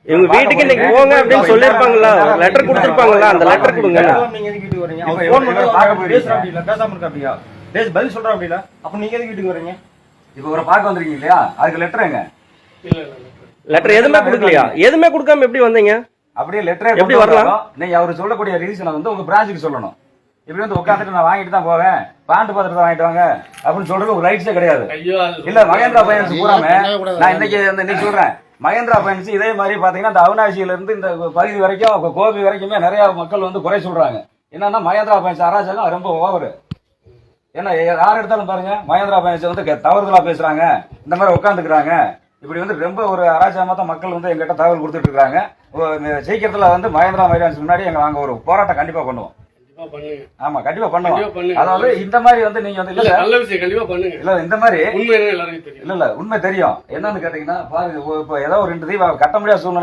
இவங்க வீட்டுக்கு இன்னைக்கு போங்க அப்படின்னு சொல்லிருப்பாங்களா? லெட்டர் கொடுத்திருப்பாங்களா? அந்த லெட்டர் கொடுங்க. நீங்க எதுக்கு வீட்டுக்கு வரீங்க? அவங்க போன் பண்ணி பார்க்க பேசுறா அப்படி இல்ல, பேசாம இருக்கா அப்படியா? பதில் சொல்றா அப்படி இல்ல, அப்ப நீங்க எதுக்கு வீட்டுக்கு வரீங்க? இப்ப ஒரு பார்க்க வந்திருக்கீங்க இல்லையா, அதுக்கு லெட்டர் எங்க? லெட்டர் எதுவுமே கொடுக்கலையா? எதுவுமே கொடுக்காம எப்படி வந்தீங்க? அப்படியே லெட்டர் எப்படி வரலாம்? நீங்க அவரு சொல்லக்கூடிய ரீசனை வந்து உங்க பிரான்ச்சுக்கு சொல்லணும். இப்படி வந்து உட்காந்துட்டு நான் வாங்கிட்டு தான் போவேன், பாண்டு பாத்திரத்தை வாங்கிட்டு வாங்க அப்படின்னு சொல்றது ஒரு ரைட்ஸே கிடையாது. இல்ல மகேந்திரா பைனான்ஸ் பூராம நான் இன்னைக்கு சொல்றேன், மகேந்திரா பைனான்ஸ் இதே மாதிரி பாத்தீங்கன்னா இந்த அவினாசியில இருந்து இந்த பகுதி வரைக்கும் கோபி வரைக்குமே நிறைய மக்கள் வந்து குறை சொல்றாங்க. என்னன்னா மகேந்திரா பைனான்ஸ் அராஜகம் ரொம்ப ஓவரு. ஏன்னா யார் எடுத்தாலும் பாருங்க, மகேந்திரா பைனான்ஸ் வந்து தவறுதலா பேசுறாங்க, இந்த மாதிரி உட்காந்துக்கிறாங்க. இப்படி வந்து ரொம்ப ஒரு அராஜகமா தான் மக்கள் வந்து எங்கிட்ட தகவல் கொடுத்துட்டு இருக்காங்க. சீக்கிரத்துல வந்து மகேந்திரா பைனான்ஸ் முன்னாடி நாங்க ஒரு போராட்டம் கண்டிப்பா பண்ணுவோம். ஆமா கண்டிப்பா பண்ணுவோம். அதாவது இந்த மாதிரி வந்து நீங்க வந்து நல்ல விஷயம் கண்டிப்பா பண்ணுங்க. இல்ல இந்த மாதிரி உண்மை உண்மை தெரியும். என்னன்னு கேட்டீங்கன்னா பாருங்க, இப்ப ஏதோ ஒரு 2 தீபம் கட்ட முடியாத சூழ்நிலை